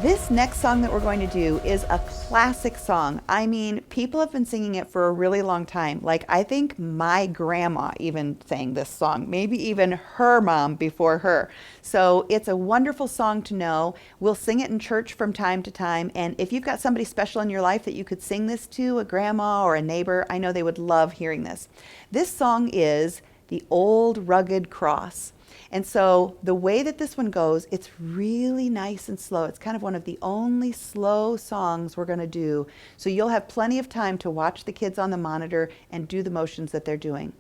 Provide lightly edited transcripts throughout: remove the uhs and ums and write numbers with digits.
This next song that we're going to do is a classic song. I mean, people have been singing it for a really long time. Like, I think my grandma even sang this song, maybe even her mom before her. So it's a wonderful song to know. We'll sing it in church from time to time. And if you've got somebody special in your life that you could sing this to, a grandma or a neighbor, I know they would love hearing this. This song is "The Old Rugged Cross." And so the way that this one goes, it's really nice and slow. It's kind of one of the only slow songs we're going to do. So you'll have plenty of time to watch the kids on the monitor and do the motions that they're doing.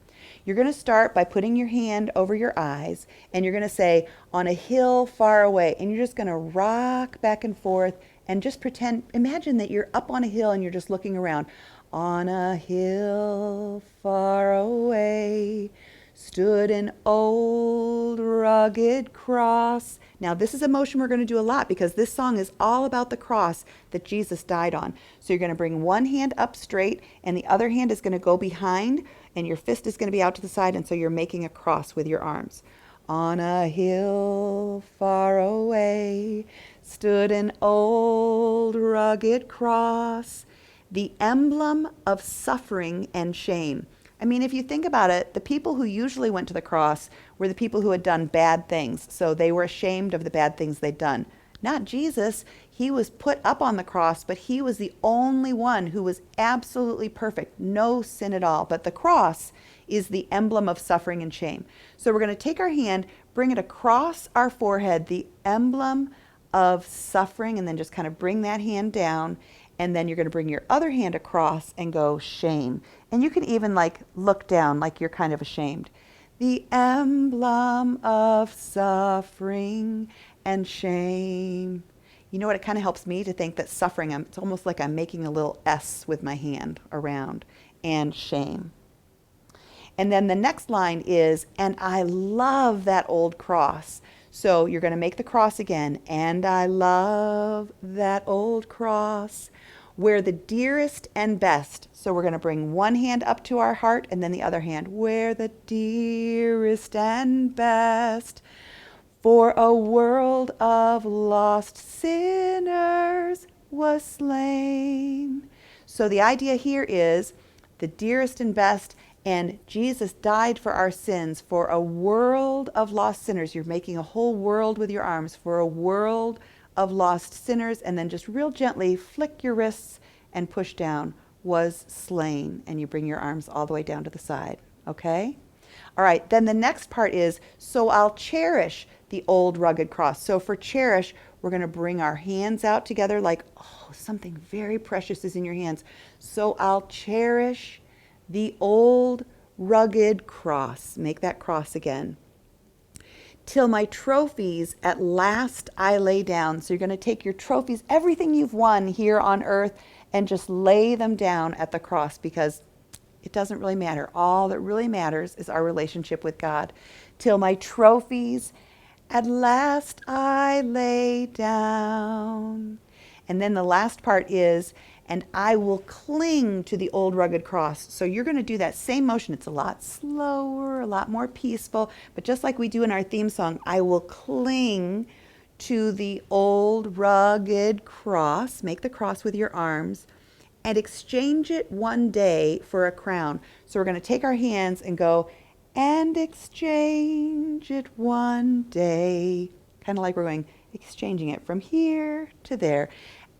You're going to start by putting your hand over your eyes, and you're going to say, "On a hill far away." And you're just going to rock back and forth and just imagine that you're up on a hill and you're just looking around. "On a hill far away stood an old rugged cross." Now, this is a motion we're going to do a lot because this song is all about the cross that Jesus died on. So you're going to bring one hand up straight and the other hand is going to go behind and your fist is going to be out to the side. And so you're making a cross with your arms. "On a hill far away stood an old rugged cross, the emblem of suffering and shame." I mean, if you think about it, the people who usually went to the cross were the people who had done bad things. So they were ashamed of the bad things they'd done. Not Jesus. He was put up on the cross, but he was the only one who was absolutely perfect. No sin at all. But the cross is the emblem of suffering and shame. So we're going to take our hand, bring it across our forehead, the emblem of suffering, and then just kind of bring that hand down. And then you're going to bring your other hand across and go shame. And you can even like look down like you're kind of ashamed. The emblem of suffering and shame. You know what? It kind of helps me to think that suffering, it's almost like I'm making a little S with my hand around, and shame. And then the next line is, "And I love that old cross." So you're going to make the cross again. "And I love that old cross, where the dearest and best." So we're going to bring one hand up to our heart and then the other hand. "Where the dearest and best for a world of lost sinners was slain." So the idea here is the dearest and best, and Jesus died for our sins, for a world of lost sinners. You're making a whole world with your arms, for a world of lost sinners, and then just real gently flick your wrists and push down, "was slain," and you bring your arms all the way down to the side. Okay? All right, then the next part is, "So I'll cherish the old rugged cross." So for cherish, we're going to bring our hands out together like, oh, something very precious is in your hands. "So I'll cherish the old rugged cross." Make that cross again. "Till my trophies at last I lay down." So you're going to take your trophies, everything you've won here on earth, and just lay them down at the cross, because it doesn't really matter. All that really matters is our relationship with God. "Till my trophies at last I lay down." And then the last part is, "And I will cling to the old rugged cross." So you're going to do that same motion. It's a lot slower, a lot more peaceful, but just like we do in our theme song, "I will cling to the old rugged cross." Make the cross with your arms, "and exchange it one day for a crown." So we're going to take our hands and go, "And exchange it one day." Kind of like we're going, exchanging it from here to there.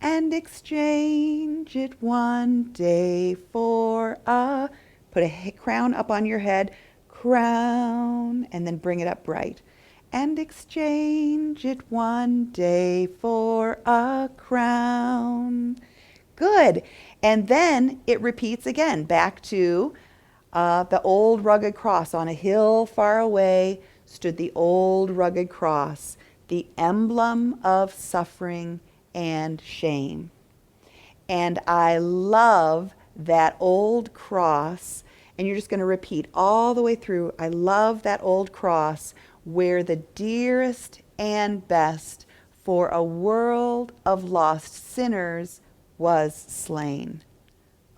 "And exchange it one day for a," put a crown up on your head, "crown," and then bring it up bright. "And exchange it one day for a crown." Good. And then it repeats again, back to the old rugged cross. "On a hill far away stood the old rugged cross, the emblem of suffering and shame. And I love that old cross." And you're just going to repeat all the way through. "I love that old cross, where the dearest and best for a world of lost sinners was slain."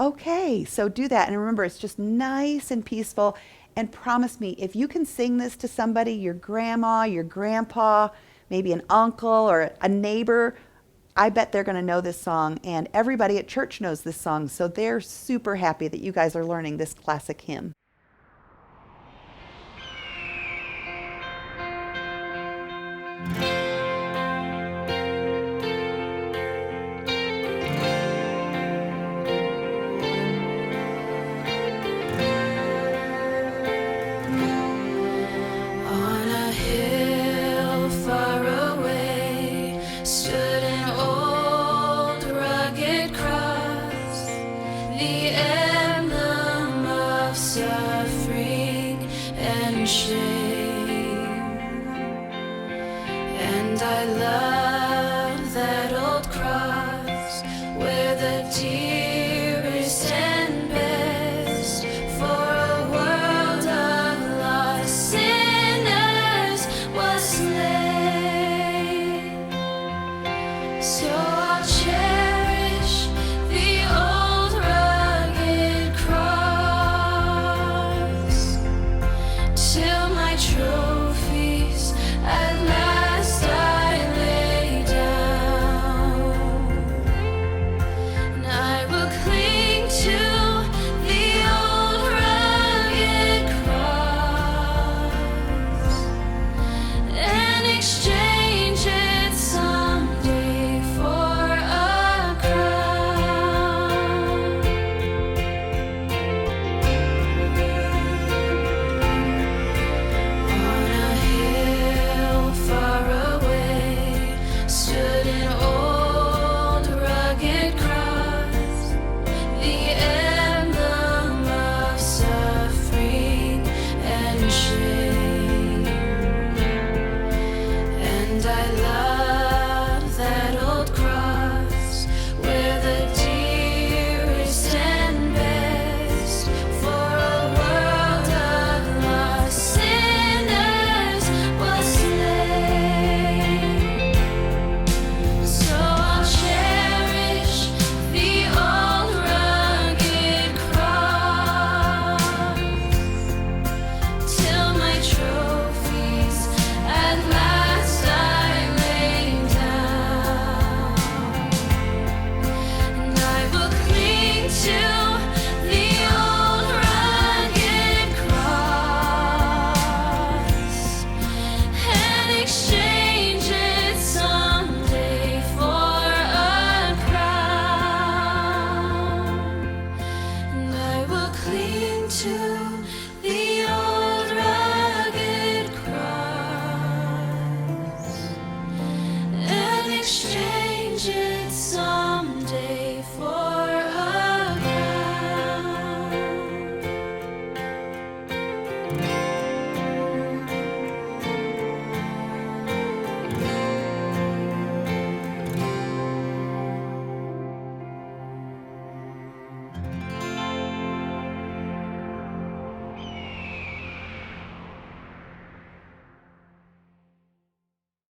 Okay, so do that. And remember, it's just nice and peaceful. And promise me, if you can sing this to somebody, your grandma, your grandpa, maybe an uncle or a neighbor, I bet they're going to know this song, and everybody at church knows this song, so they're super happy that you guys are learning this classic hymn. On a hill far away stood an old rugged cross, the emblem of suffering and shame. And I love that old cross where the dearest and best for a world of lost sinners was slain. So I'll cherish the old rugged cross till my trophies at